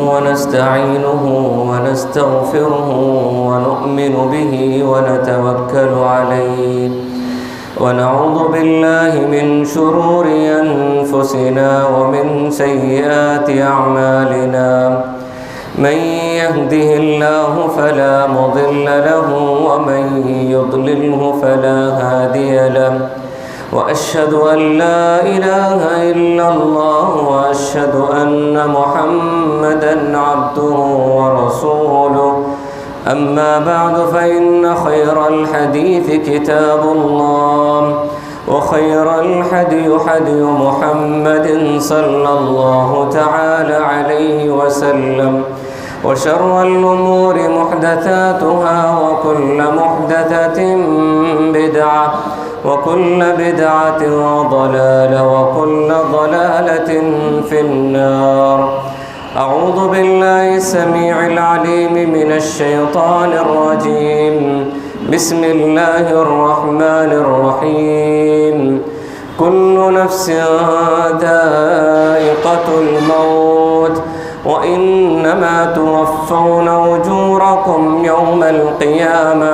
ونستعينه ونستغفره ونؤمن به ونتوكل عليه ونعوذ بالله من شرور أنفسنا ومن سيئات أعمالنا من يهده الله فلا مضل له ومن يضلله فلا هادي له وأشهد أن لا إله إلا الله وأشهد أن محمدًا عبده ورسوله أما بعد فإن خير الحديث كتاب الله وخير الهدي هدي محمد صلى الله تعالى عليه وسلم وشر الأمور محدثاتها وكل محدثة بدعة وكل بدعة ضلالة وكل ضلالة في النار. أعوذ بالله السميع العليم من الشيطان الرجيم. بسم الله الرحمن الرحيم. كل نفس ذائقة الموت وإنما توفون أجوركم يوم القيامة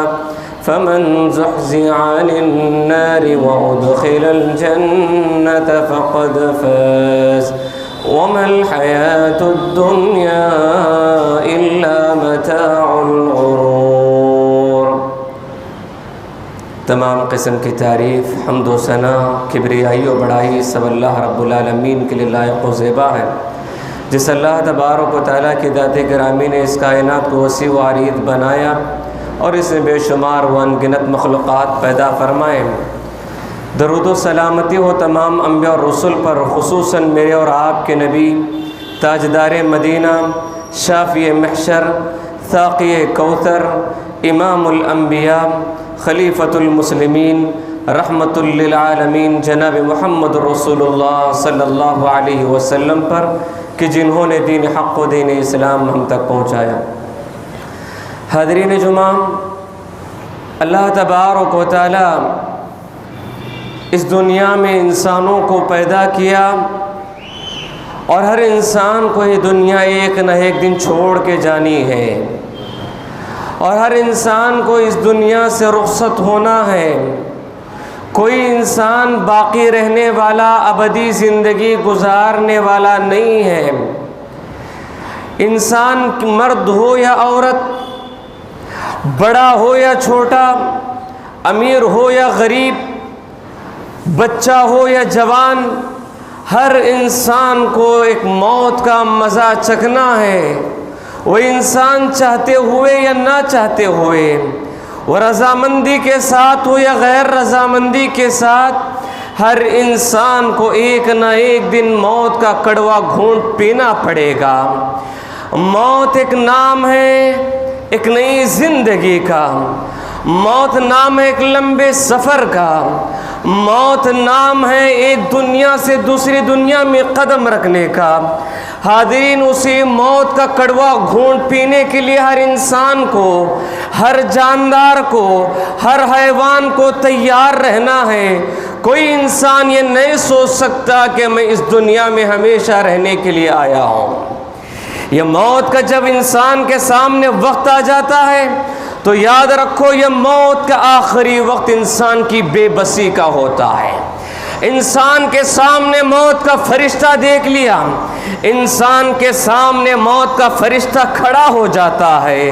فمن زحزح عن النار وأدخل الجنة فقد فاز وما الحياة الدنيا إلا متاع الغرور. تمام قسم کی تعریف، حمد و ثنا، کبریائی و بڑائی سب اللہ رب العالمین کے لیے لائق و زیبا ہے، جس اللہ تبارک و تعالیٰ کی ذات گرامی نے اس کائنات کو وسیع و عریض بنایا اور اس میں بے شمار و انگنت مخلوقات پیدا فرمائے. درود و سلامتی ہو تمام انبیاء اور رسول پر، خصوصاً میرے اور آپ کے نبی تاجدار مدینہ، شافی محشر، ساقی کوثر، امام الانبیاء، خلیفۃ المسلمین، رحمت للعالمین جناب محمد رسول اللہ صلی اللہ علیہ وسلم پر کہ جنہوں نے دین حق و دین اسلام ہم تک پہنچایا. حاضرین جمعہ، اللہ تبارک و تعالی اس دنیا میں انسانوں کو پیدا کیا اور ہر انسان کو یہ دنیا ایک نہ ایک دن چھوڑ کے جانی ہے اور ہر انسان کو اس دنیا سے رخصت ہونا ہے. کوئی انسان باقی رہنے والا، ابدی زندگی گزارنے والا نہیں ہے. انسان مرد ہو یا عورت، بڑا ہو یا چھوٹا، امیر ہو یا غریب، بچہ ہو یا جوان، ہر انسان کو ایک موت کا مزہ چکھنا ہے. وہ انسان چاہتے ہوئے یا نہ چاہتے ہوئے، وہ رضامندی کے ساتھ ہو یا غیر رضامندی کے ساتھ، ہر انسان کو ایک نہ ایک دن موت کا کڑوا گھونٹ پینا پڑے گا. موت ایک نام ہے ایک نئی زندگی کا، موت نام ہے ایک لمبے سفر کا، موت نام ہے ایک دنیا سے دوسری دنیا میں قدم رکھنے کا. حاضرین، اسی موت کا کڑوا گھونٹ پینے کے لیے ہر انسان کو، ہر جاندار کو، ہر حیوان کو تیار رہنا ہے. کوئی انسان یہ نہیں سوچ سکتا کہ میں اس دنیا میں ہمیشہ رہنے کے لیے آیا ہوں. یہ موت کا جب انسان کے سامنے وقت آ جاتا ہے تو یاد رکھو یہ موت کا آخری وقت انسان کی بے بسی کا ہوتا ہے. انسان کے سامنے موت کا فرشتہ دیکھ لیا، انسان کے سامنے موت کا فرشتہ کھڑا ہو جاتا ہے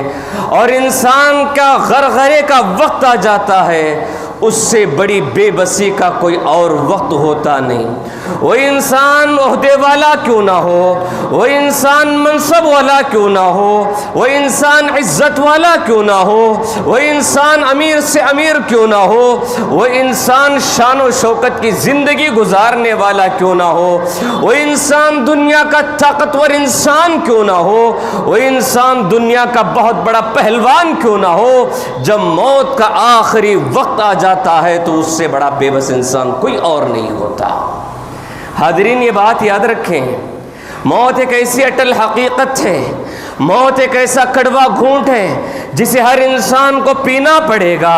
اور انسان کا غرغرے کا وقت آ جاتا ہے. اس سے بڑی بے بسی کا کوئی اور وقت ہوتا نہیں. وہ انسان عہدے والا کیوں نہ ہو، وہ انسان منصب والا کیوں نہ ہو، وہ انسان عزت والا کیوں نہ ہو، وہ انسان امیر سے امیر کیوں نہ ہو، وہ انسان شان و شوکت کی زندگی گزارنے والا کیوں نہ ہو، وہ انسان دنیا کا طاقتور انسان کیوں نہ ہو، وہ انسان دنیا کا بہت بڑا پہلوان کیوں نہ ہو، جب موت کا آخری وقت آ جاتا ہے تو اس سے بڑا بے بس انسان کوئی اور نہیں ہوتا. حاضرین، یہ بات یاد رکھیں، موت ایک ایسی اٹل حقیقت ہے، موت ایک ایسا کڑوا گھونٹ ہے جسے ہر انسان کو پینا پڑے گا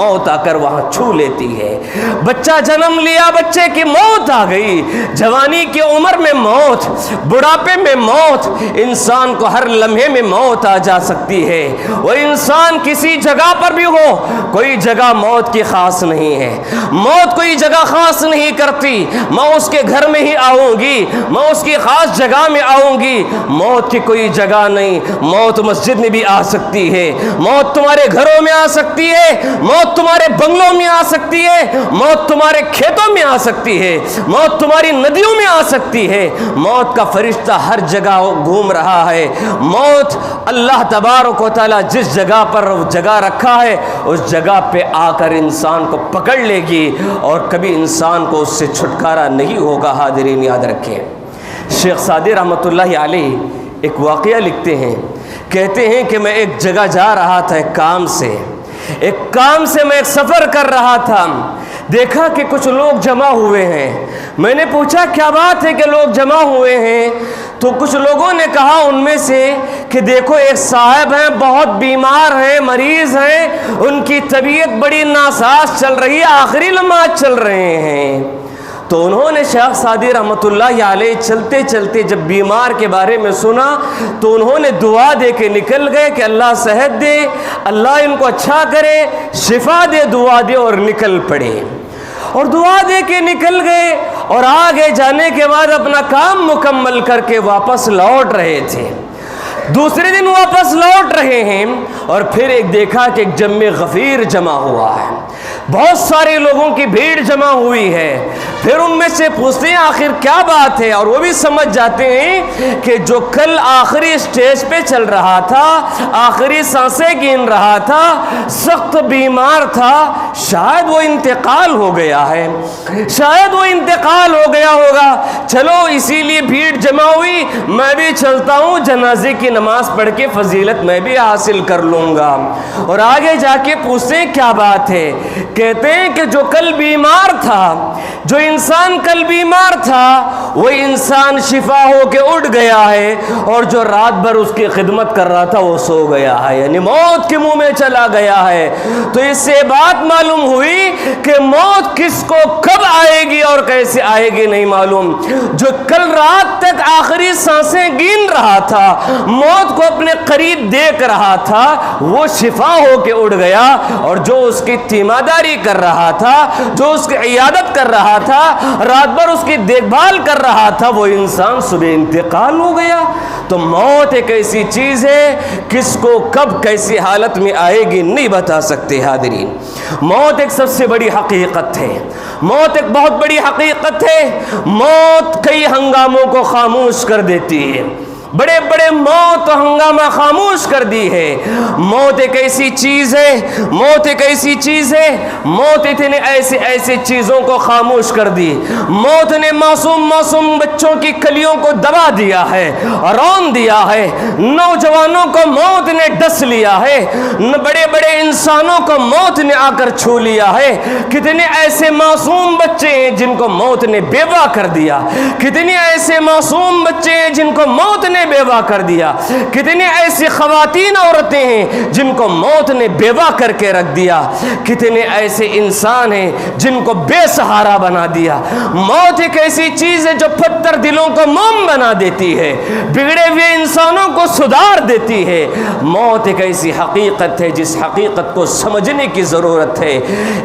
موت آ کر وہاں چھو لیتی ہے۔ بچہ جنم لیا، بچے کی موت آ گئی، جوانی کی عمر میں موت، بڑھاپے میں موت، انسان کو ہر لمحے میں موت آ جا سکتی ہے۔ وہ انسان کسی جگہ پر بھی ہو، کوئی جگہ موت کی خاص نہیں ہے، موت کوئی جگہ خاص نہیں کرتی۔ میں اس کے گھر میں ہی آؤں گی، میں اس کی خاص جگہ میں آؤں گی، موت کی کوئی جگہ نہیں۔ موت مسجد میں بھی آ سکتی ہے، موت تمہارے گھروں میں آ سکتی ہے، موت تمہارے بنگلوں میں آ سکتی ہے، موت تمہارے کھیتوں میں آ سکتی ہے، موت تمہاری ندیوں میں آ سکتی ہے۔ موت کا فرشتہ ہر جگہ گھوم رہا ہے۔ موت اللہ تبارک و تعالی جس جگہ پر جگہ رکھا ہے اس جگہ پہ آ کر انسان کو پکڑ لے گی اور کبھی انسان کو اس سے چھٹکارا نہیں ہوگا۔ حاضرین یاد رکھیں، شیخ سعدی رحمۃ اللہ علیہ ایک واقعہ لکھتے ہیں، کہتے ہیں کہ میں ایک جگہ جا رہا تھا، ایک کام سے میں ایک سفر کر رہا تھا، دیکھا کہ کچھ لوگ جمع ہوئے ہیں۔ میں نے پوچھا کیا بات ہے کہ لوگ جمع ہوئے ہیں؟ تو کچھ لوگوں نے کہا ان میں سے کہ دیکھو ایک صاحب ہیں، بہت بیمار ہیں، مریض ہیں، ان کی طبیعت بڑی ناساز چل رہی ہے، آخری لمحات چل رہے ہیں۔ تو انہوں نے شیخ سعدی رحمۃ اللہ علیہ چلتے چلتے جب بیمار کے بارے میں سنا تو انہوں نے دعا دے کے نکل گئے کہ اللہ صحت دے، اللہ ان کو اچھا کرے، شفا دے، دعا دے، اور نکل پڑے اور دعا دے کے نکل گئے۔ اور آگے جانے کے بعد اپنا کام مکمل کر کے واپس لوٹ رہے تھے۔ دوسرے دن واپس لوٹ رہے ہیں اور پھر ایک دیکھا کہ ایک جمع غفیر جمع ہوا ہے، بہت سارے لوگوں کی بھیڑ جمع ہوئی ہے۔ پھر ان میں سے پوچھتے ہیں آخر کیا بات ہے، اور وہ بھی سمجھ جاتے ہیں کہ جو کل آخری سٹیج پہ چل رہا تھا، آخری سانسیں گن رہا تھا، سخت بیمار تھا، شاید وہ انتقال ہو گیا ہے، شاید وہ انتقال ہو گیا ہوگا، چلو اسی لیے بھیڑ جمع ہوئی، میں بھی چلتا ہوں، جنازے کی نماز پڑھ کے فضیلت میں بھی حاصل کر لوں گا۔ اور آگے جا کے پوچھتے ہیں کیا بات ہے، کہتے ہیں کہ جو کل بیمار تھا، جو انسان کل بیمار تھا، وہ انسان شفا ہو کے اٹھ گیا ہے، اور جو رات بھر اس کی خدمت کر رہا تھا وہ سو گیا ہے، یعنی موت کے منہ میں چلا گیا ہے۔ تو اس سے بات معلوم ہوئی کہ موت کس کو کب آئے گی اور کیسے آئے گی نہیں معلوم۔ جو کل رات تک آخری سانسیں گن رہا تھا، موت کو اپنے قریب دیکھ رہا تھا، وہ شفا ہو کے اٹھ گیا، اور جو اس کی تیمارداری کر رہا تھا، جو اس کی عیادت کر رہا تھا، رات بھر اس کی دیکھ بھال کر رہا تھا، وہ انسان صبح انتقال ہو گیا۔ تو موت ایک ایسی چیز ہے کس کو کب کیسی حالت میں آئے گی نہیں بتا سکتے۔ حاضرین، موت ایک سب سے بڑی حقیقت ہے، موت ایک بہت بڑی حقیقت ہے۔ موت کئی ہنگاموں کو خاموش کر دیتی ہے، بڑے بڑے موت و ہنگامہ خاموش کر دی ہے۔ موت ایک ایسی چیز ہے، موت ایک ایسی چیز ہے، موت اتنے ایسے چیزوں کو خاموش کر دی۔ موت نے معصوم بچوں کی کلیوں کو دبا دیا ہے، رون دیا ہے، نوجوانوں کو موت نے ڈس لیا ہے، بڑے بڑے انسانوں کو موت نے آ کر چھو لیا ہے۔ کتنے ایسے معصوم بچے ہیں جن کو موت نے بیوہ کر دیا، کتنے ایسے معصوم بچے ہیں جن کو موت نے بیوہ کر دیا، کتنے ایسی خواتین عورتیں ہیں جن کو موت نے بیوہ کر کے رکھ دیا، کتنے ایسے انسان ہیں جن کو بے سہارا بنا دیا۔ موت ایک ایسی چیز ہے جو پتھر دلوں کو موم بنا دیتی ہے، بگڑے ہوئے انسانوں کو سدھار دیتی ہے۔ موت ایک ایسی حقیقت ہے جس حقیقت کو سمجھنے کی ضرورت ہے۔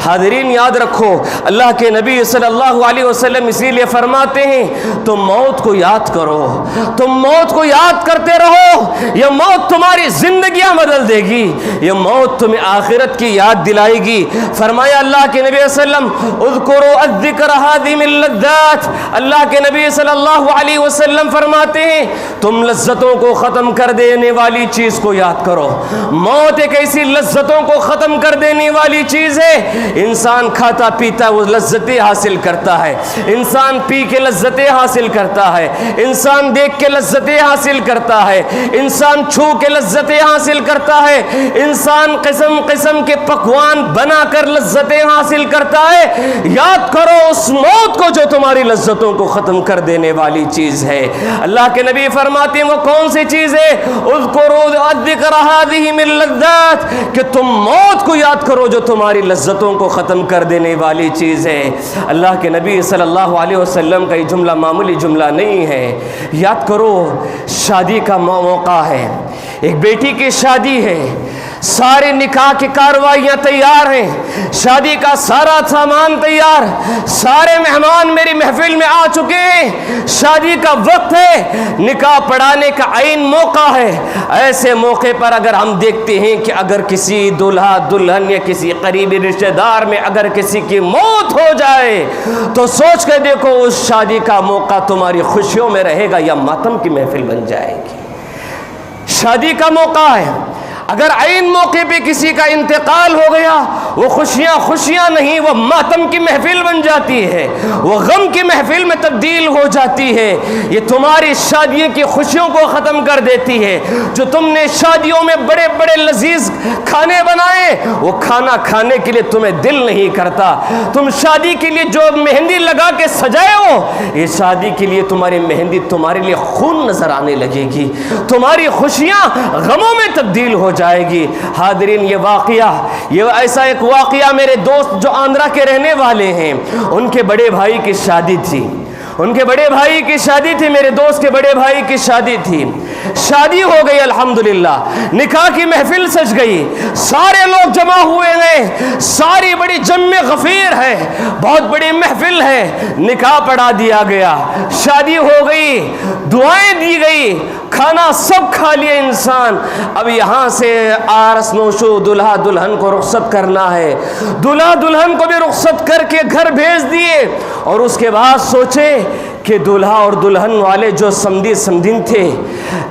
حاضرین یاد رکھو، اللہ کے نبی صلی اللہ علیہ وسلم اسی لیے فرماتے ہیں تم موت کو یاد کرو، تم موت کو یاد کرتے رہو، یہ موت تمہاری زندگیاں بدل دے گی، یہ موت تمہیں آخرت کی یاد دلائے گی۔ فرمایا اللہ کے نبی صلی اللہ علیہ وسلم اذکروا الذکر ہادم اللذات، اللہ کے نبی صلی اللہ علیہ وسلم فرماتے ہیں تم لذتوں کو ختم کر دینے والی چیز کو یاد کرو۔ موت ایک ایسی لذتوں کو ختم کر دینے والی چیز ہے، انسان کھاتا پیتا وہ لذتیں حاصل کرتا ہے، انسان پی کے لذتیں حاصل کرتا ہے، انسان دیکھ کے لذتیں حاصل حاصل کرتا ہے، انسان چھو کے لذتیں حاصل کرتا ہے، انسان قسم قسم کے پکوان بنا کر لذتیں حاصل کرتا ہے۔ یاد کرو اس موت کو جو تمہاری لذتوں کو ختم کر دینے والی چیز ہے۔ اللہ کے نبی فرماتے ہیں وہ کون سی چیز ہے؟ اذکروا الذکر ھذہ من لذات، کہ تم موت کو یاد کرو جو تمہاری لذتوں کو ختم کر دینے والی چیز ہے۔ اللہ کے نبی صلی اللہ علیہ وسلم کا یہ جملہ معمولی جملہ نہیں ہے۔ یاد کرو شادی کا موقع ہے، ایک بیٹی کی شادی ہے، سارے نکاح کی کارروائیاں تیار ہیں، شادی کا سارا سامان تیار، سارے مہمان میری محفل میں آ چکے ہیں، شادی کا وقت ہے، نکاح پڑھانے کا عین موقع ہے۔ ایسے موقع پر اگر ہم دیکھتے ہیں کہ اگر کسی دلہا دلہن یا کسی قریبی رشتہ دار میں اگر کسی کی موت ہو جائے تو سوچ کے دیکھو اس شادی کا موقع تمہاری خوشیوں میں رہے گا یا ماتم کی محفل بن جائے گی۔ شادی کا موقع ہے، اگر عین موقع پہ کسی کا انتقال ہو گیا وہ خوشیاں خوشیاں نہیں، وہ ماتم کی محفل بن جاتی ہے، وہ غم کی محفل میں تبدیل ہو جاتی ہے۔ یہ تمہاری شادیوں کی خوشیوں کو ختم کر دیتی ہے۔ جو تم نے شادیوں میں بڑے بڑے لذیذ کھانے بنائے وہ کھانا کھانے کے لیے تمہیں دل نہیں کرتا۔ تم شادی کے لیے جو مہندی لگا کے سجائے ہو، یہ شادی کے لیے تمہاری مہندی تمہارے لیے خون نظر آنے لگے گی، تمہاری خوشیاں غموں میں تبدیل ہو جائے گی۔ حاضرین یہ واقعہ، یہ ایسا ایک واقعہ میرے دوست جو آندھرا کے رہنے والے ہیں، ان کے بڑے بھائی کی شادی تھی، ان کے بڑے بھائی کی شادی تھی، میرے دوست کے بڑے بھائی کی شادی تھی۔ شادی ہو گئی الحمدللہ، نکاح کی محفل سج گئی، سارے لوگ جمع ہوئے ہیں، ساری بڑی جم غفیر ہے، بہت بڑی محفل ہے، نکاح پڑھا دیا گیا، شادی ہو گئی، دعائیں دی گئی، کھانا سب کھا لیا انسان۔ اب یہاں سے آرس نوشو دلہا دلہن کو رخصت کرنا ہے، دلہا دلہن کو بھی رخصت کر کے گھر بھیج دیے، اور اس کے بعد سوچے کہ دلہا اور دلہن والے جو سمدھی سمدھن تھے،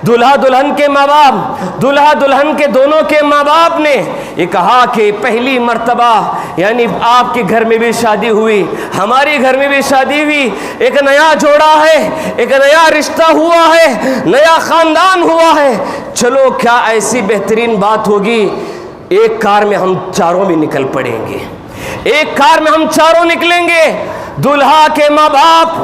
دلہا دلہن کے ماں باپ، دلہا دلہن کے دونوں کے ماں باپ نے یہ کہا کہ پہلی مرتبہ یعنی آپ کے گھر میں بھی شادی ہوئی، ہماری گھر میں بھی شادی ہوئی، ایک نیا جوڑا ہے، ایک نیا رشتہ ہوا ہے، نیا خاندان ہوا ہے، چلو کیا ایسی بہترین بات ہوگی، ایک کار میں ہم چاروں بھی نکل پڑیں گے، ایک کار میں ہم چاروں نکلیں گے، دلہا کے ماں باپ،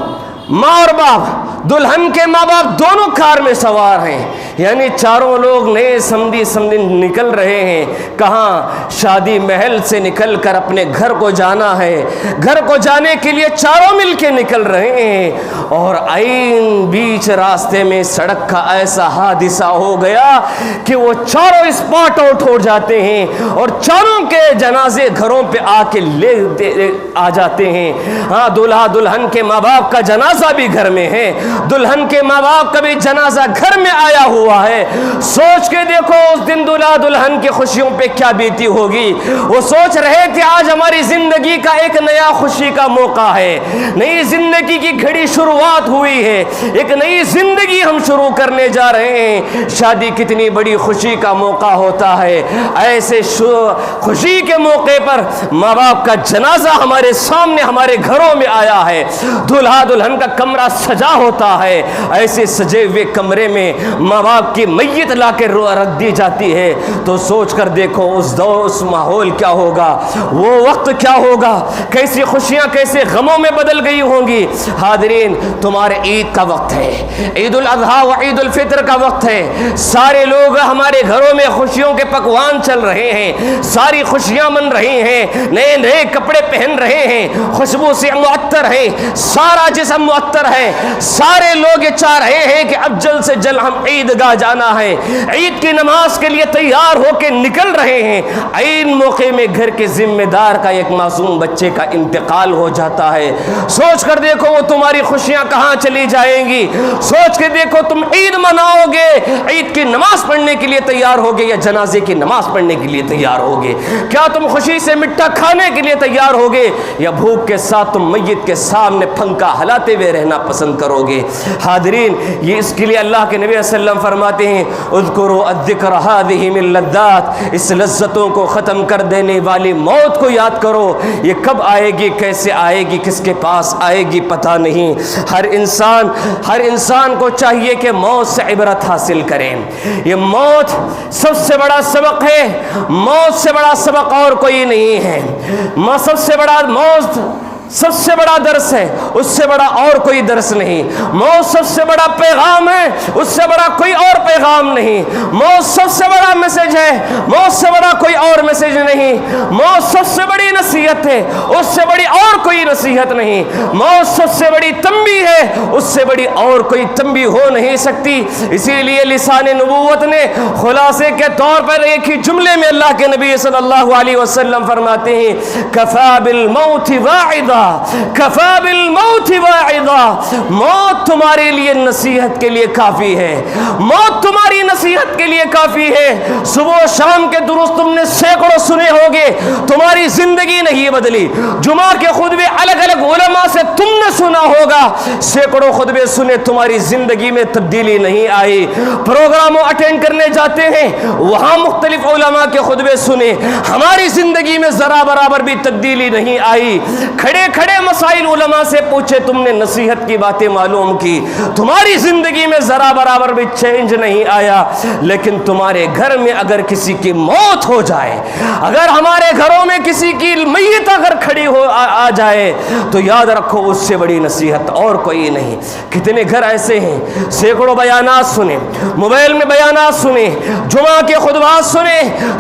ماں اور باپ، دلہن کے ماں باپ دونوں کار میں سوار ہیں، یعنی چاروں لوگ نئے سمدھی سمدھی نکل رہے ہیں۔ کہاں؟ شادی محل سے نکل کر اپنے گھر کو جانا ہے، گھر کو جانے کے لیے چاروں مل کے نکل رہے ہیں، اور عین بیچ راستے میں سڑک کا ایسا حادثہ ہو گیا کہ وہ چاروں اسپاٹ آؤٹ ہو جاتے ہیں، اور چاروں کے جنازے گھروں پہ آ کے آ جاتے ہیں۔ ہاں، دلہا دلہن کے ماں باپ کا جنازہ بھی گھر میں ہے، دلہن کے ماں باپ کا بھی جنازہ گھر میں آیا ہوا ہے۔ سوچ کے دیکھو اس دن دلہا دلہن کی خوشیوں پہ کیا بیتی ہوگی۔ وہ سوچ رہے تھے آج ہماری زندگی کا ایک نیا خوشی کا موقع ہے، نئی زندگی کی گھڑی شروعات ہوئی ہے، ایک نئی زندگی ہم شروع کرنے جا رہے ہیں۔ شادی کتنی بڑی خوشی کا موقع ہوتا ہے، ایسے خوشی کے موقع پر ماں باپ کا جنازہ ہمارے سامنے ہمارے گھروں میں آیا ہے، دلہا دلہن کا کمرہ سجا ہوتا ہے، ایسے سجے ہوئے کمرے میں ماں باپ کی میت لا کے رکھ دی جاتی ہے، تو سوچ کر دیکھو اس ماحول کیا ہوگا، وہ وقت کیا ہوگا، کیسی خوشیاں کیسے غموں میں بدل گئی ہوں گی۔ حاضرین، تمہارے عید کا وقت ہے، عید الاضحیٰ و عید الفطر کا وقت ہے، سارے لوگ ہمارے گھروں میں خوشیوں کے پکوان چل رہے ہیں، ساری خوشیاں من رہی ہیں، نئے نئے کپڑے پہن رہے ہیں، خوشبو سے معطر ہے، سارا جسم معطر ہے، سارے لوگ یہ چاہ رہے ہیں کہ اب جلد سے جلد ہم عید گاہ جانا ہے، عید کی نماز کے لیے تیار ہو کے نکل رہے ہیں۔ عین موقع میں گھر کے ذمہ دار کا ایک معصوم بچے کا انتقال ہو جاتا ہے، سوچ کر دیکھو وہ تمہاری خوشیاں کہاں چلی جائیں گی۔ سوچ کے دیکھو تم عید مناؤ گے، عید کی نماز پڑھنے کے لیے تیار ہوگے یا جنازے کی نماز پڑھنے کے لیے تیار ہوگے؟ کیا تم خوشی سے مٹھا کھانے کے لیے تیار ہوگے یا بھوک کے ساتھ تم میت کے سامنے پھنکا ہلاتے ہوئے رہنا پسند کرو گے؟ حاضرین، یہ اس کے لیے اللہ کے نبی صلی اللہ علیہ وسلم فرماتے ہیں اذکروا الذکر ھذہ من لذات، اس لذتوں کو ختم کر دینے والی موت کو یاد کرو۔ یہ کب آئے گی، کیسے آئے گی، کس کے پاس آئے گی پتہ نہیں۔ ہر انسان کو چاہیے کہ موت سے عبرت حاصل کریں۔ یہ موت سب سے بڑا سبق ہے، موت سے بڑا سبق اور کوئی نہیں ہے۔ موت سب سے بڑا درس ہے، اس سے بڑا اور کوئی درس نہیں۔ موت سب سے بڑا پیغام ہے، اس سے بڑا کوئی اور پیغام نہیں۔ موت سب سے بڑا میسج ہے، موت سے بڑا کوئی اور میسج نہیں۔ موت سب سے بڑی نصیحت ہے، اس سے بڑی اور کوئی نصیحت نہیں۔ موت سب سے بڑی تنبیہ ہے، اس سے بڑی اور کوئی تنبیہ ہو نہیں سکتی۔ اسی لیے لسان نبوت نے خلاصے کے طور پر ایک ہی جملے میں اللہ کے نبی صلی اللہ علیہ وسلم فرماتے ہیں کفا بالموت واعظا، کفا بالموت واعظا، موت تمہارے لیے نصیحت کے لیے کافی ہے، موت تمہاری نصیحت کے لیے کافی ہے۔ صبح و شام کے دروس تم نے سینکڑوں سنے ہوگے، تمہاری زندگی نہیں بدلی۔ جمعہ کے خطبے الگ الگ علماء سے تم نے سنا ہوگا، سینکڑوں خطبے سنے، تمہاری زندگی میں تبدیلی نہیں آئی۔ پروگراموں اٹینڈ کرنے جاتے ہیں، وہاں مختلف علماء کے خطبے سنے، ہماری زندگی میں ذرا برابر بھی تبدیلی نہیں آئی۔ کھڑے مسائل علماء سے پوچھے، تم نے نصیحت کی باتیں معلوم کی، تمہاری زندگی میں ذرا برابر بھی چینج نہیں آیا۔ لیکن تمہارے گھر میں اگر کسی کی موت ہو جائے، اگر ہمارے گھروں میں کسی کی میت اگر کھڑی ہو آ جائے، تو یاد رکھو اس سے بڑی نصیحت اور کوئی نہیں۔ کتنے گھر ایسے ہیں، سینکڑوں بیانات سنے، موبائل میں بیانات سنے، جمعہ کے خطبات سنے،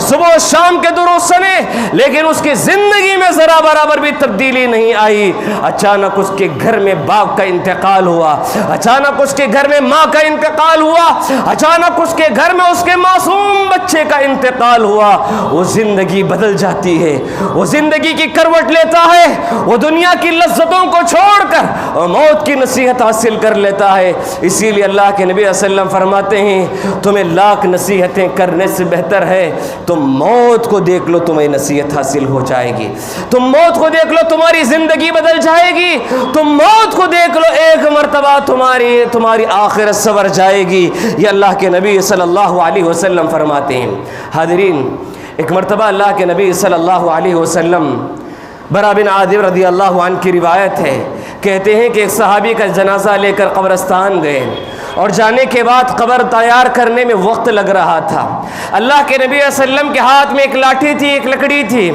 صبح و شام کے دروس سنے، لیکن اس کی زندگی میں ذرا برابر بھی تبدیلی نہیں آئی۔ اچانک اس کے گھر میں باپ کا انتقال ہوا، اچانک اس کے گھر میں ماں کا انتقال ہوا، اچانک اس کے گھر میں اس کے معصوم بچے کا انتقال ہوا۔ وہ زندگی بدل جاتی ہے، وہ زندگی کی کروٹ لیتا ہے، وہ دنیا کی لذتوں کو چھوڑ کر موت کی نصیحت حاصل کر لیتا ہے۔ اسی لیے اللہ کے نبی صلی اللہ علیہ وسلم فرماتے ہیں تمہیں لاکھ نصیحتیں کرنے سے بہتر ہے تم موت کو دیکھ لو، تمہیں نصیحت حاصل ہو جائے گی۔ تم موت کو دیکھ لو، تمہاری زندگی بدل جائے گی۔ تم موت کو دیکھ لو، ایک مرتبہ تمہاری آخرت سنور جائے گی۔ یہ اللہ کے نبی صلی اللہ علیہ وسلم فرماتے ہیں۔ حاضرین، ایک مرتبہ اللہ کے نبی صلی اللہ علیہ وسلم، برا بن عازب رضی اللہ عنہ کی روایت ہے، کہتے ہیں کہ ایک صحابی کا جنازہ لے کر قبرستان گئے، اور جانے کے بعد قبر تیار کرنے میں وقت لگ رہا تھا۔ اللہ کے نبی صلی اللہ علیہ وسلم کے ہاتھ میں ایک لاٹھی تھی، ایک لکڑی تھی،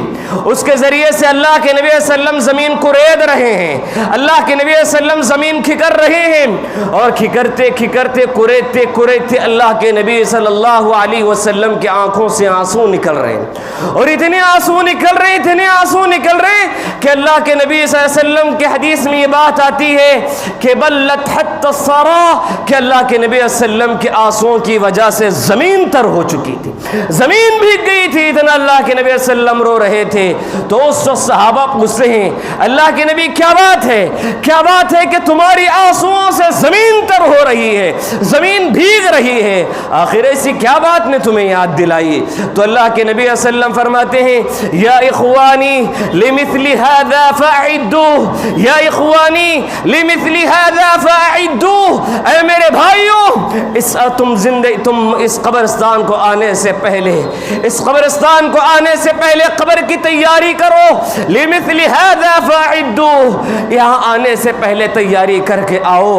اس کے ذریعے سے اللہ کے نبی صلی اللہ علیہ وسلم زمین کو رید رہے ہیں، اللہ کے نبی صلی اللہ علیہ وسلم زمین کھکر رہے ہیں، اور کھکرتے کوریدتے اللہ کے نبی صلی اللہ علیہ وسلم کی آنکھوں سے آنسو نکل رہے ہیں، اور اتنے آنسو نکل رہے کہ اللہ کے نبی صلی اللہ علیہ وسلم کے حدیث میں یہ بات آتی ہے کہ بلت حتی الثرا، کہ اللہ کے نبی صلی اللہ علیہ وسلم کے آنسوؤں کی وجہ سے زمین تر ہو چکی تھی، زمین بھیگ گئی تھی، اتنا اللہ کے نبی صلی اللہ علیہ وسلم رو رہے تھے۔ تو اس وقت صحابہ پوچھتے ہیں اللہ کے نبی کیا بات ہے کہ تمہاری آنسوؤں سے زمین تر ہو رہی ہے، زمین بھیگ رہی ہے، آخر ایسی کیا بات نے تمہیں یاد دلائی؟ تو اللہ کے نبی صلی اللہ علیہ وسلم فرماتے ہیں یا اخوانی لمثل هذا فاعدوا، یا اخوانی لمثل هذا فاعدوا، اے میرے بھائیوں، تم اس قبرستان کو آنے سے پہلے قبر کی تیاری کرو، لمثل هذا فاعدوا، یہاں آنے سے پہلے تیاری کر کے آؤ،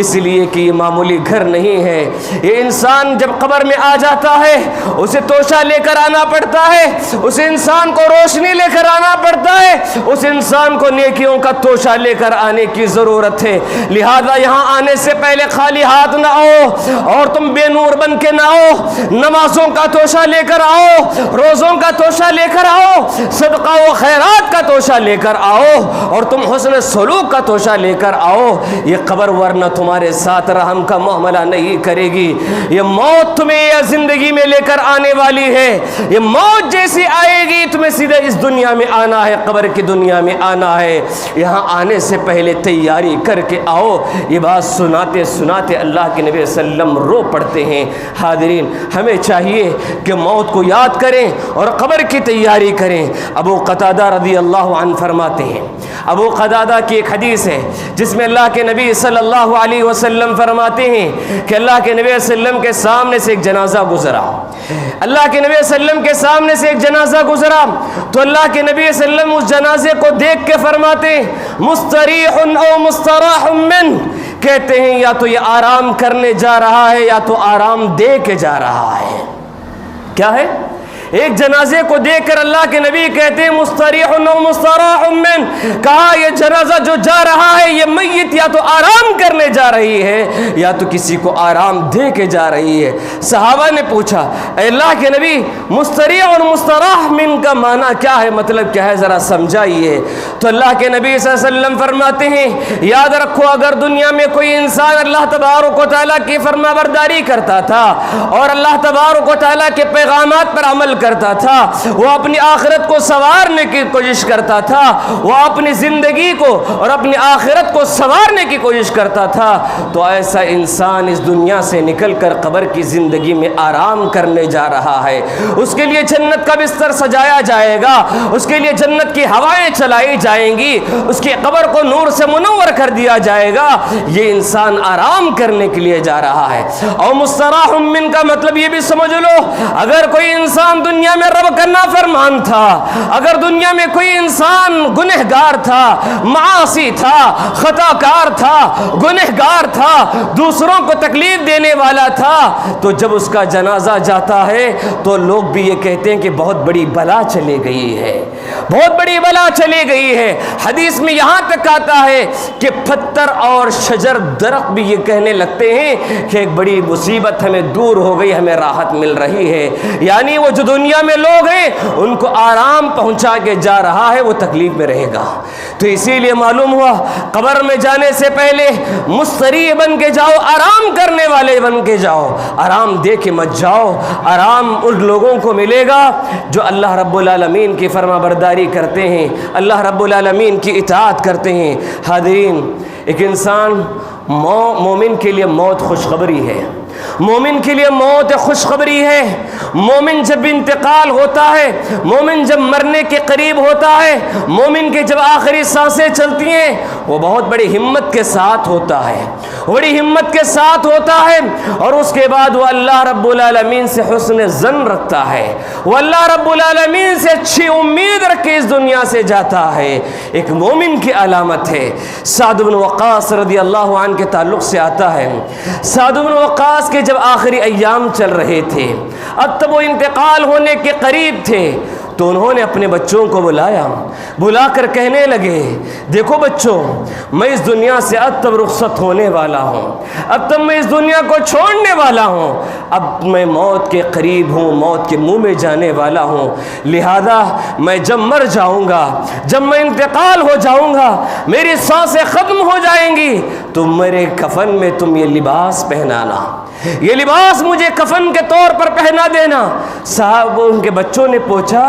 اس لیے کہ یہ معمولی گھر نہیں ہے۔ یہ انسان جب قبر میں آ جاتا ہے اسے توشہ لے کر آنا پڑتا ہے، اس انسان کو روشنی لے کر آنا پڑتا ہے، اس انسان کو نیکیوں کا توشہ لے کر آنے کی ضرورت ہے۔ لہذا یہاں آنے سے پہلے خالی ہاتھ نہ آؤ، اور تم بے نور بن کے نہ آؤ، نمازوں کا توشہ لے کر آؤ، روزوں کا توشہ لے کر آؤ، صدقہ و خیرات کا توشہ لے کر آؤ، اور تم حسن سلوک کا توشہ لے کر آؤ۔ یہ قبر ورنہ تمہارے ساتھ رحم کا معاملہ نہیں کرے گی۔ یہ موت تمہیں یہ زندگی میں لے کر آنے والی ہے، یہ موت جیسی آئے گی تمہیں سیدھے اس دنیا میں آنا ہے، قبر کی دنیا میں آنا ہے۔ یہاں آنے سے پہلے تیاری کر کے آؤ۔ یہ بات سناتے اللہ کے نبی صلی اللہ علیہ وسلم رو پڑتے ہیں۔ حاضرین، ہمیں چاہیے کہ موت کو یاد کریں اور قبر کی تیاری کریں۔ ابو قتادہ رضی اللہ عنہ فرماتے ہیں ابو قتادہ کی ایک حدیث ہے جس میں اللہ کے نبی صلی اللہ علیہ وسلم فرماتے ہیں کہ اللہ کے نبی صلی اللہ علیہ وسلم کے سامنے سے ایک جنازہ گزرا. اللہ کے نبی صلی اللہ علیہ وسلم کے سامنے سے ایک جنازہ گزرا تو اللہ کے نبی صلی اللہ علیہ وسلم اس جنازے کو دیکھ کے فرماتے مستریح او مستراح من، کہتے ہیں یا تو یہ آرام کرنے جا رہا ہے یا تو آرام دے کے جا رہا ہے. کیا ہے؟ ایک جنازے کو دیکھ کر اللہ کے نبی کہتے ہیں مستریح و مستراح من، کہا یہ جنازہ جو جا رہا ہے یہ میت یا تو آرام کرنے جا رہی ہے یا تو کسی کو آرام دے کے جا رہی ہے. صحابہ نے پوچھا اے اللہ کے نبی مستریح اور مستراح من کا معنی کیا ہے، مطلب کیا ہے، ذرا سمجھائیے. تو اللہ کے نبی صلی اللہ علیہ وسلم فرماتے ہیں یاد رکھو اگر دنیا میں کوئی انسان اللہ تبارک و تعالیٰ کی فرما برداری کرتا تھا اور اللہ تبارک و تعالیٰ کے پیغامات پر عمل کرتا تھا، وہ اپنی آخرت کو سنوارنے کی کوشش کرتا تھا، وہ اپنی زندگی کو اور اپنی آخرت کو سنوارنے کی کوشش کرتا تھا، تو ایسا انسان اس دنیا سے نکل کر قبر کی زندگی میں آرام کرنے جا رہا ہے. اس کے لیے جنت کا بستر سجایا جائے گا، اس کے لیے جنت کی ہوائیں چلائی جائیں گی، اس کی قبر کو نور سے منور کر دیا جائے گا. یہ انسان آرام کرنے کے لیے جا رہا ہے. اور مستراح من کا مطلب یہ بھی سمجھ لو اگر کوئی انسان دنیا میں رب کا نافرمان تھا، اگر دنیا میں کوئی انسان گنہگار تھا، معاصی تھا، خطا کار تھا، گنہگار تھا، دوسروں کو تکلیف دینے والا تھا، تو جب اس کا جنازہ جاتا ہے تو لوگ بھی یہ کہتے ہیں کہ بہت بڑی بلا چلی گئی ہے، بہت بڑی بلا چلی گئی ہے. حدیث میں یہاں تک آتا ہے کہ پتھر اور شجر درخت بھی یہ کہنے لگتے ہیں کہ ایک بڑی مصیبت ہمیں دور ہو گئی، ہمیں راحت مل رہی ہے. یعنی وہ جو دنیا میں لوگ ہیں ان کو آرام پہنچا کے جا رہا ہے، وہ تکلیف میں رہے گا. تو اسی لیے معلوم ہوا قبر میں جانے سے پہلے مستریح بن کے جاؤ، آرام کرنے والے بن کے جاؤ، آرام دے کے مت جاؤ. آرام ان لوگوں کو ملے گا جو اللہ رب العالمین کی فرما برداری کرتے ہیں، اللہ رب العالمین کی اطاعت کرتے ہیں. حاضرین، ایک انسان مومن کے لیے موت خوشخبری ہے، مومن کے لیے موت خوشخبری ہے. مومن جب انتقال ہوتا ہے، مومن جب مرنے کے قریب ہوتا ہے، مومن کے جب آخری سانسیں چلتی ہیں وہ بہت بڑی ہمت کے ساتھ ہوتا ہے، بڑی ہمت کے ساتھ ہوتا ہے، اور اس کے بعد وہ اللہ رب العالمین سے حسن ظن رکھتا ہے، وہ اللہ رب العالمین سے اچھی امید رکھ کے اس دنیا سے جاتا ہے. ایک مومن کی علامت ہے. سعد بن وقاص رضی اللہ عنہ کے تعلق سے آتا ہے، سعد بن وقاص کے جب آخری ایام چل رہے تھے، اب تب وہ انتقال ہونے کے قریب تھے، تو انہوں نے اپنے بچوں کو بلا کر کہنے لگے دیکھو بچوں، میں اس دنیا سے اب تب رخصت ہونے والا ہوں، اب تب میں اس دنیا کو چھوڑنے والا ہوں، اب میں موت کے قریب ہوں، موت کے منہ میں جانے والا ہوں. لہذا میں جب مر جاؤں گا، جب میں انتقال ہو جاؤں گا، میری سانسیں ختم ہو جائیں گی، تو میرے کفن میں تم یہ لباس پہنانا، یہ لباس مجھے کفن کے طور پر پہنا دینا. صاحب ان کے بچوں نے پوچھا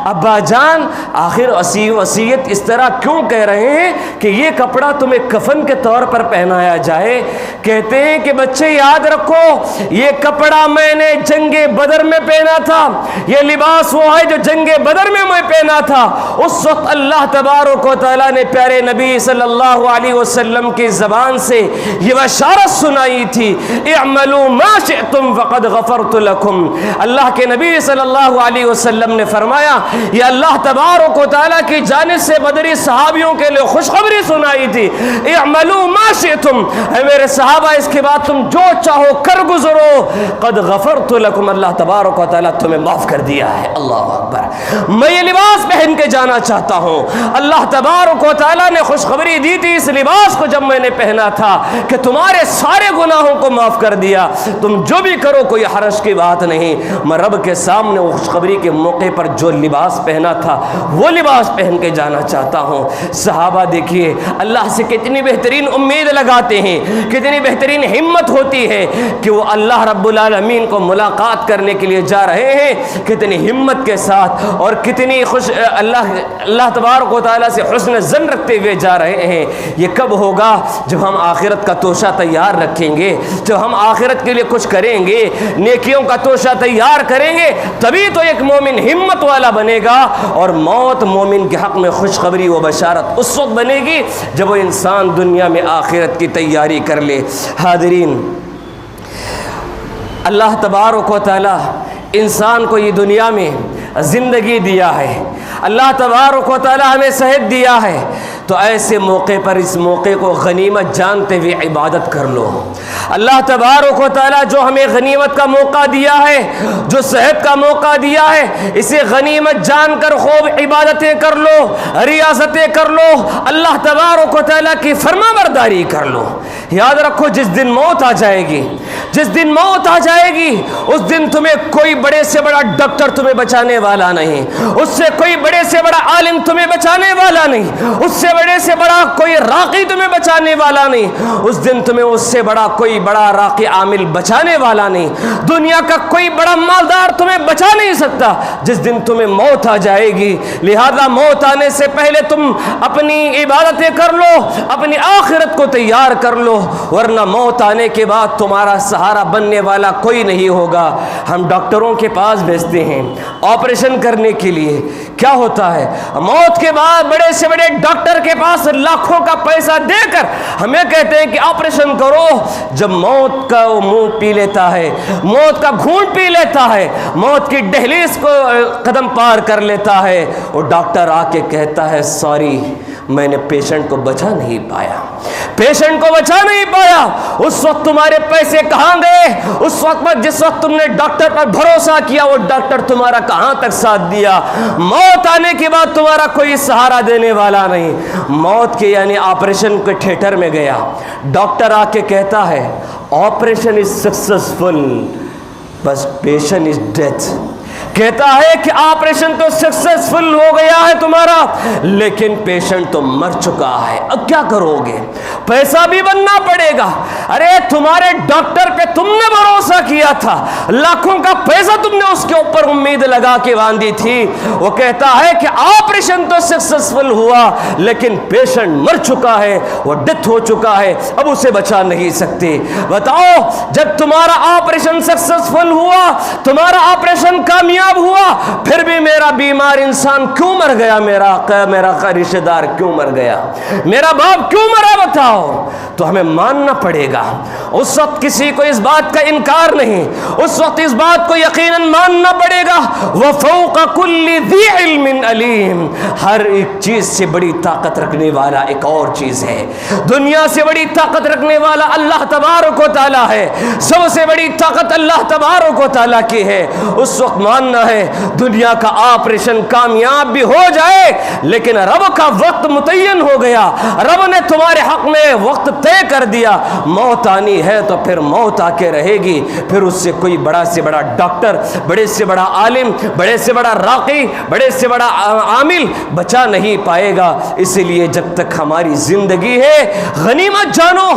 ابا جان آخر وصیت اس طرح کیوں کہہ رہے ہیں کہ یہ کپڑا تمہیں کفن کے طور پر پہنایا جائے؟ کہتے ہیں کہ بچے یاد رکھو یہ کپڑا میں نے جنگ بدر میں پہنا تھا، یہ لباس وہ ہے جو جنگ بدر میں پہنا تھا. اس وقت اللہ تبارک و تعالیٰ نے پیارے نبی صلی اللہ علیہ وسلم کی زبان سے یہ بشارت سنائی تھی اعملوا ما شئتم فقد غفرت لکم. اللہ کے نبی صلی اللہ علیہ وسلم نے فرمایا یہ اللہ تبارک و تعالیٰ کی جانب سے بدری صحابیوں کے لیے خوشخبری سنائی تھی اعملوا ما شئتم، اے میرے صحابہ اس کے بعد تم جو چاہو کر گزرو، قد غفرت لکم، اللہ تبارک و تعالیٰ تمہیں معاف کر دیا ہے. اللہ اکبر. میں یہ لباس پہن کے جانا چاہتا ہوں. اللہ تبارک و تعالیٰ نے خوشخبری دی تھی اس لباس کو جب میں نے پہنا تھا کہ تمہارے سارے گناہوں کو معاف کر دیا، تم جو بھی کرو کوئی حرج کی بات نہیں. میں رب کے سامنے وہ خوشخبری کے موقع پر جو لباس پہنا تھا وہ لباس پہن کے جانا چاہتا ہوں. صحابہ دیکھیے اللہ سے کتنی بہترین امید لگاتے ہیں، کتنی بہترین ہمت ہوتی ہے کہ وہ اللہ رب العالمین کو ملاقات کرنے کے لیے جا رہے ہیں، کتنی ہمت کے ساتھ اور کتنی اللہ تبارک و تعالیٰ سے حسن ظن رکھتے ہوئے جا رہے ہیں. یہ کب ہوگا؟ جب ہم آخرت کا توشہ تیار رکھیں گے، جب ہم آخرت آخرت کے لیے کچھ کریں گے, نیکیوں کا توشہ تیار کریں گے, تبھی تو ایک مومن ہمت والا بنے گا. اور موت مومن کے حق میں خوشخبری و بشارت اس وقت بنے گی جب وہ انسان دنیا میں آخرت کی تیاری کر لے. حاضرین, اللہ تبارک و تعالی انسان کو یہ دنیا میں زندگی دیا ہے, اللہ تبارک و تعالی ہمیں صحت دیا ہے, تو ایسے موقع پر اس موقع کو غنیمت جانتے ہوئے عبادت کر لو. اللہ تبارک و تعالی جو ہمیں غنیمت کا موقع دیا ہے, جو صحت کا موقع دیا ہے, اسے غنیمت جان کر خوب عبادتیں کر لو, ریاستیں کر لو, اللہ تبارک و تعالی کی فرما برداری کر لو. یاد رکھو جس دن موت آ جائے گی, جس دن موت آ جائے گی, اس دن تمہیں کوئی بڑے سے بڑا ڈاکٹر تمہیں بچانے والا نہیں, اس سے کوئی بڑے سے بڑا عالم تمہیں بچانے والا نہیں, اس سے بڑے سے بڑا کوئی راقی تمہیں بچانے والا نہیں, اس دن تمہیں اس سے بڑا کوئی بڑا راقی عامل بچانے والا نہیں, دنیا کا کوئی بڑا مالدار تمہیں بچا نہیں سکتا جس دن تمہیں موت آ جائے گی. لہذا موت آنے سے پہلے تم اپنی عبادتیں کر لو, اپنی آخرت کو تیار کر لو, ورنہ موت آنے کے بعد تمہارا سہارا بننے والا کوئی نہیں ہوگا. ہم ڈاکٹروں کے پاس بھیجتے ہیں آپریشن کرنے کے لیے, کیا ہوتا ہے موت کے بعد بڑے سے بڑے ڈاکٹر کے پاس لاکھوں کا پیسہ دے کر ہمیں کہتے ہیں کہ آپریشن کرو. جب موت کا منہ پی لیتا ہے, موت کا گھونٹ پی لیتا ہے, موت کی دہلیز کو قدم پار کر لیتا ہے, وہ ڈاکٹر آ کے کہتا ہے سوری میں نے پیشنٹ کو بچا نہیں پایا, پیشنٹ کو بچا نہیں پایا. اس وقت تمہارے پیسے کہاں گئے؟ اس وقت پر جس وقت تم نے ڈاکٹر پر بھروسہ کیا وہ ڈاکٹر تمہارا کہاں تک ساتھ دیا؟ موت آنے کے بعد تمہارا کوئی سہارا دینے والا نہیں. موت کے یعنی آپریشن کے تھیٹر میں گیا, ڈاکٹر آ کے کہتا ہے آپریشن از سکسیسفل بس پیشنٹ از ڈیتھ. کہتا ہے کہ آپریشن تو سکسیسفل ہو گیا ہے تمہارا, لیکن پیشنٹ تو مر چکا ہے. اب کیا کرو گے؟ پیسہ بھی بننا پڑے گا. ارے تمہارے ڈاکٹر پہ تم نے بھروسہ کیا تھا, لاکھوں کا پیسہ تم نے اس کے اوپر امید لگا کے باندھی تھی. وہ کہتا ہے کہ آپریشن تو سکسیسفل ہوا لیکن پیشنٹ مر چکا ہے, وہ ڈیتھ ہو چکا ہے, اب اسے بچا نہیں سکتے. بتاؤ جب تمہارا آپریشن سکسیسفل ہوا, تمہارا آپریشن کامیاب ہوا, پھر بھی میرا بیمار انسان کیوں مر گیا؟ میرا رشتہ دار کیوں مر گیا؟ میرا باپ کیوں مرا؟ بتاؤ. تو ہمیں ماننا پڑے گا. اس وقت کسی کو اس بات کا انکار نہیں, اس وقت اس بات کو یقیناً ماننا پڑے گا. وَفَوْقَ كُلِّ ذِي عِلْمٍ عَلِيمٍ. ہر ایک چیز سے بڑی طاقت رکھنے والا ایک اور چیز ہے. دنیا سے بڑی طاقت رکھنے والا اللہ تبارک و تعالی ہے. سب سے بڑی طاقت اللہ تبارک و تعالی کی ہے. اس وقت ماننا ہے دنیا کا آپریشن کامیاب بھی ہو جائے لیکن رب کا وقت متعین ہو گیا, رب نے تمہارے حق میں وقت طے کر دیا. موت آنی ہے تو پھر موت آ کے رہے گی, پھر اس سے کوئی بڑا سے بڑا ڈاکٹر, بڑے سے بڑا عالم, بڑے سے بڑا راقی, بڑے سے بڑا عامل بچا نہیں پائے گا. اسی لیے جب تک ہماری زندگی ہے غنیمت جانو,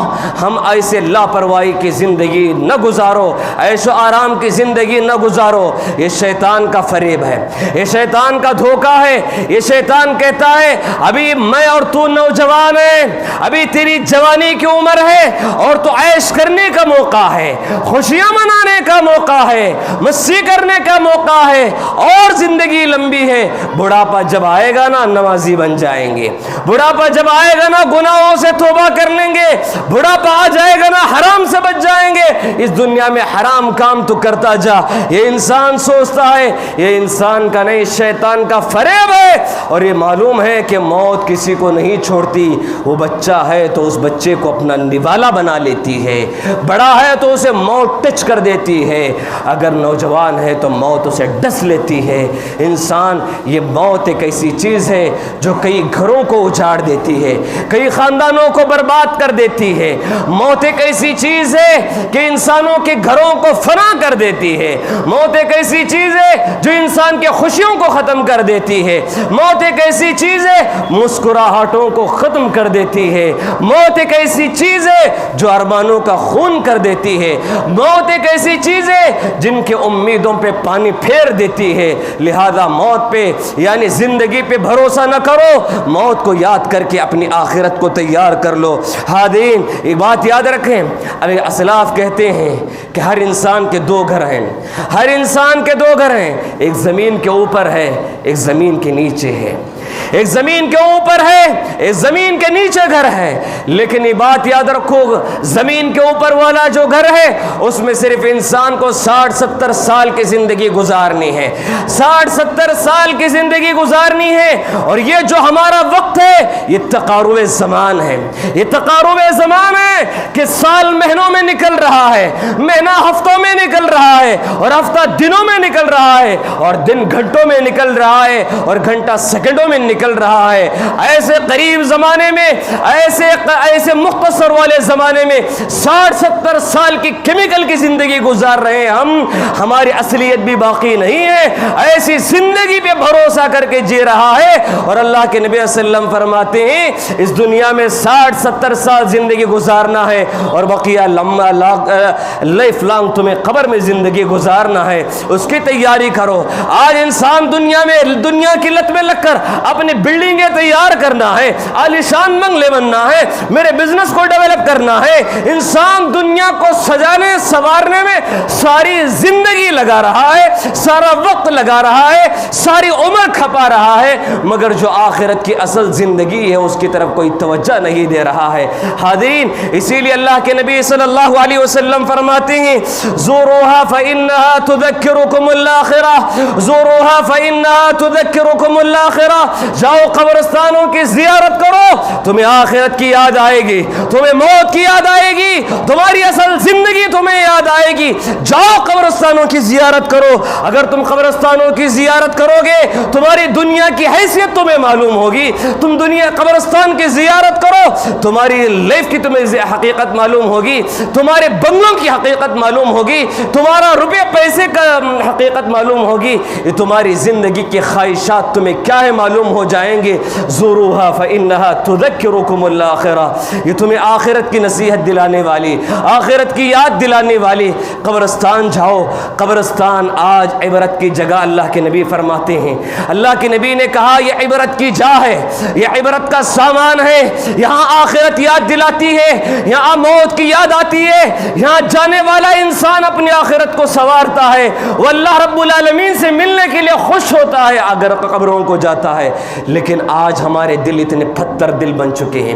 ہم ایسے لاپرواہی کی زندگی نہ گزارو, عیش و آرام کی زندگی نہ گزارو. یہ شیطان کا فریب ہے, یہ شیطان کا دھوکہ ہے. یہ شیطان کہتا ہے ابھی میں اور تو نوجوان ہے, ابھی تیری جوانی کی عمر ہے اور تو عیش کرنے کا موقع ہے, خوشیاں منانے کا موقع ہے, مستی کرنے کا موقع ہے, اور زندگی لمبی ہے. بڑھاپا جب آئے گا نا نمازی بن جائیں گے, بڑھاپا جب آئے گا نا گناہوں سے توبہ کر لیں گے, بڑھاپا آ جائے گا نا حرام سے بچ جائیں گے. اس دنیا میں حرام کام تو کرتا جا. یہ انسان سوچتا ہے, یہ انسان کا نہیں شیطان کا فریب ہے. اور یہ معلوم ہے کہ موت کسی کو نہیں چھوڑتی. وہ بچہ ہے تو اس بچے کو اپنا نوالا بنا لیتی ہے, بڑا ہے تو اسے موت ٹچ کر دیتی ہے, اگر نوجوان ہے تو موت اسے ڈس لیتی ہے. انسان یہ موت ایک ایسی چیز ہے جو کئی گھروں کو اجاڑ دیتی ہے, کئی خاندانوں کو برباد کر دیتی ہے. موت ایک ایسی چیز ہے کہ انسانوں کے گھروں کو فنا کر دیتی ہے. موت ایک ایسی چیز ہے ہے جو انسان کے خوشیوں کو ختم کر دیتی ہے. موت ایک ایسی چیز ہے مسکراہٹوں کو ختم کر دیتی ہے. موت ایک ایسی چیز ہے جو ارمانوں کا خون کر دیتی ہے. موت ایک ایسی چیز ہے جن کے امیدوں پہ پانی پھیر دیتی ہے. لہذا موت پہ یعنی زندگی پہ بھروسہ نہ کرو, موت کو یاد کر کے اپنی آخرت کو تیار کر لو. حاضرین ایک بات یاد رکھیں, ارے اسلاف کہتے ہیں کہ ہر انسان کے دو گھر ہیں, ہر انسان کے دو گھر ہیں, ایک زمین کے اوپر ہے ایک زمین کے نیچے ہے. ایک زمین کے اوپر ہے ایک زمین کے نیچے گھر ہے. لیکن یہ بات یاد رکھو, زمین کے اوپر والا جو گھر ہے اس میں صرف انسان کو 60-70 سال کی زندگی گزارنی ہے, 60-70 سال کی زندگی گزارنی ہے. اور یہ جو ہمارا وقت ہے یہ تقارب زمان ہے, یہ تقارب زمان ہے کہ سال مہینوں میں نکل رہا ہے, مہینہ ہفتوں میں نکل رہا ہے, اور ہفتہ دنوں میں نکل رہا ہے, اور دن گھنٹوں میں نکل رہا ہے, اور گھنٹہ سیکنڈوں میں نکل رہا ہے. ایسے قریب زمانے میں, ایسے مختصر والے زمانے میں 60-70 سال کی کیمیکل کی زندگی گزار رہے ہیں ہماری اصلیت بھی باقی نہیں ہے. ایسی زندگی پہ بھروسہ کر کے جی رہا ہے. اور اللہ کے نبی صلی اللہ علیہ وسلم فرماتے ہیں اس دنیا میں 60-70 سال زندگی گزارنا ہے اور بقیہ لائف لانگ تمہیں قبر میں زندگی گزارنا ہے. اس کی تیاری کرو. آج انسان دنیا کی لت میں لگ کر اپنی بلڈنگیں تیار کرنا ہے, عالیشان بنگلے بننا ہے, میرے بزنس کو ڈیولپ کرنا ہے. انسان دنیا کو سجانے سنوارنے میں ساری زندگی لگا رہا ہے, سارا وقت لگا رہا ہے, ساری عمر کھپا رہا ہے, مگر جو آخرت کی اصل زندگی ہے اس کی طرف کوئی توجہ نہیں دے رہا ہے. حاضرین اسی لیے اللہ کے نبی صلی اللہ علیہ وسلم فرماتے ہیں زوروها فإنها تذكركم الآخرة, زوروها فإنها تذكركم الآخرة. جاؤ قبرستانوں کی زیارت کرو, تمہیں آخرت کی یاد آئے گی, تمہیں موت کی یاد آئے گی, تمہاری اصل زندگی تمہیں یاد آئے گی. جاؤ قبرستانوں کی زیارت کرو. اگر تم قبرستانوں کی زیارت کرو گے تمہاری دنیا کی حیثیت تمہیں معلوم ہوگی. تم قبرستان کی زیارت کرو, تمہاری لائف کی تمہیں حقیقت معلوم ہوگی, تمہارے بنگلوں کی حقیقت معلوم ہوگی, تمہارا روپے پیسے کا حقیقت معلوم ہوگی, یہ تمہاری زندگی کی خواہشات تمہیں کیا ہے معلوم ہو جائیں گے. زوروها فإنها تذكركم الآخرة, یہ تمہیں آخرت کی نصیحت دلانے والی, آخرت کی یاد دلانے والی. قبرستان جاؤ, قبرستان آج عبرت کی جگہ اللہ کے نبی فرماتے ہیں. اللہ کے نبی نے کہا یہ عبرت کی جا ہے, یہ عبرت کا سامان ہے. یہاں آخرت یاد دلاتی ہے, یہاں موت کی یاد آتی ہے, یہاں جانے والا انسان اپنی آخرت کو سنوارتا ہے, وہ اللہ رب العالمین سے ملنے کے لیے خوش ہوتا ہے اگر قبروں کو جاتا ہے. لیکن آج ہمارے دل اتنے پتھر دل بن چکے ہیں,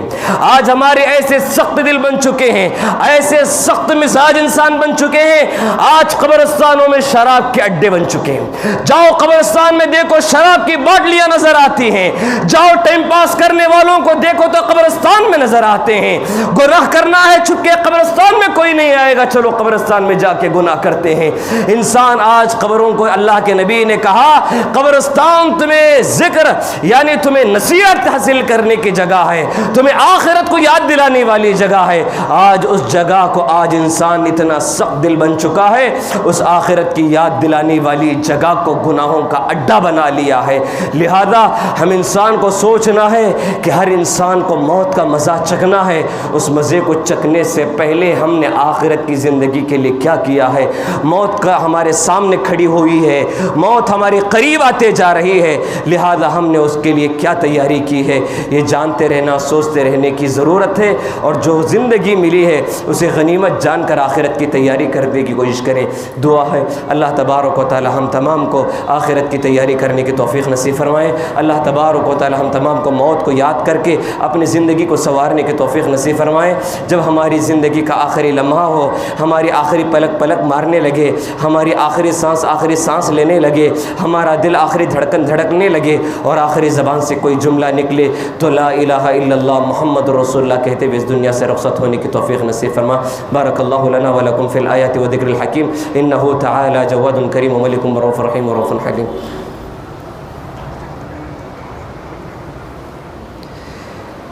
آج ہمارے ایسے سخت دل بن چکے ہیں, ایسے سخت مزاج انسان بن چکے ہیں. آج قبرستانوں میں شراب کے اڈے بن چکے ہیں. جاؤ قبرستان میں دیکھو شراب کی باٹلیاں نظر آتی ہیں, جاؤ ٹائم پاس کرنے والوں کو دیکھو تو قبرستان میں نظر آتے ہیں. گناہ کرنا ہے چھپ کے قبرستان میں کوئی نہیں آئے گا, چلو قبرستان میں جا کے گناہ کرتے ہیں. انسان آج قبروں کو, اللہ کے نبی نے کہا قبرستان تمہیں ذکر یعنی تمہیں نصیحت حاصل کرنے کی جگہ ہے, تمہیں آخرت کو یاد دلانے والی جگہ ہے. آج اس جگہ کو آج انسان اتنا سخت دل بن چکا ہے, اس آخرت کی یاد دلانے والی جگہ کو گناہوں کا اڈا بنا لیا ہے. لہذا ہم انسان کو سوچنا ہے کہ ہر انسان کو موت کا مزہ چکھنا ہے. اس مزے کو چکھنے سے پہلے ہم نے آخرت کی زندگی کے لیے کیا کیا ہے. موت کا ہمارے سامنے کھڑی ہوئی ہے, موت ہمارے قریب آتے جا رہی ہے, لہذا ہم نے اس کے لیے کیا تیاری کی ہے یہ جانتے رہنا, سوچتے رہنے کی ضرورت ہے. اور جو زندگی ملی ہے اسے غنیمت جان کر آخرت کی تیاری کرنے کی کوشش کریں. دعا ہے اللہ تبارک و تعالی ہم تمام کو آخرت کی تیاری کرنے کی توفیق نصیب فرمائے. اللہ تبارک و تعالی ہم تمام کو موت کو یاد کر کے اپنی زندگی کو سنوارنے کی توفیق نصیب فرمائے. جب ہماری زندگی کا آخری لمحہ ہو, ہماری آخری پلک مارنے لگے, ہماری آخری سانس لینے لگے, ہمارا دل آخری دھڑکنے لگے اور آخری زبان سے کوئی جملہ نکلے تو لا الہ الا اللہ محمد رسول اللہ کہتے ہوئے اس دنیا سے رخصت ہونے کی توفیق نصیب فرما. بارک اللہ لنا ولکم فی الآیات و ذکر الحکیم انہ تعالی جواد کریم و ملک رؤوف رحیم و رؤوف حلیم.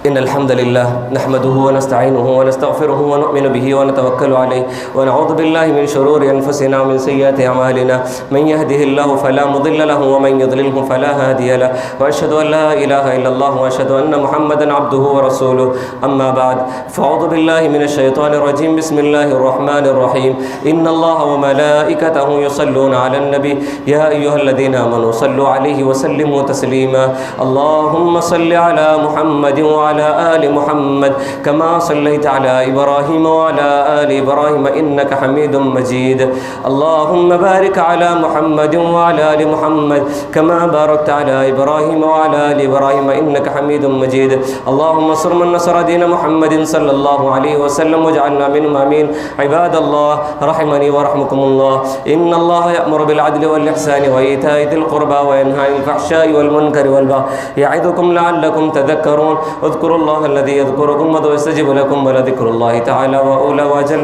إن الحمد لله نحمده ونستعينه ونستغفره ونؤمن به ونتوكل عليه ونعوذ بالله من شرور أنفسنا ومن سيئات أعمالنا من يهده الله فلا مضل له ومن يضلله فلا هادي له وأشهد أن لا إله إلا الله وأشهد أن محمدا عبده ورسوله أما بعد فأعوذ بالله من الشيطان الرجيم بسم الله الرحمن الرحيم إن الله وملائكته يصلون على النبي يا أيها الذين آمنوا صلوا عليه وسلموا تسليما اللهم صل على محمد وعلى آل محمد كما صليت على إبراهيم وعلى آل إبراهيم إنك حميد مجيد اللهم بارك على محمد وعلى آل محمد كما باركت على إبراهيم وعلى آل إبراهيم إنك حميد مجيد اللهم انصر من نصر دين محمد صلى الله عليه وسلم واجعلنا منهم آمين عباد الله رحمني ورحمكم الله إن الله يأمر بالعدل والإحسان وإيتاء ذي القربى وينهى عن الفحشاء والمنكر والبغي يعظكم لعلكم تذكرون اذكروا الله الذي يذكركم ويستجيب لكم ولذكر الله تعالى وأولى وأجل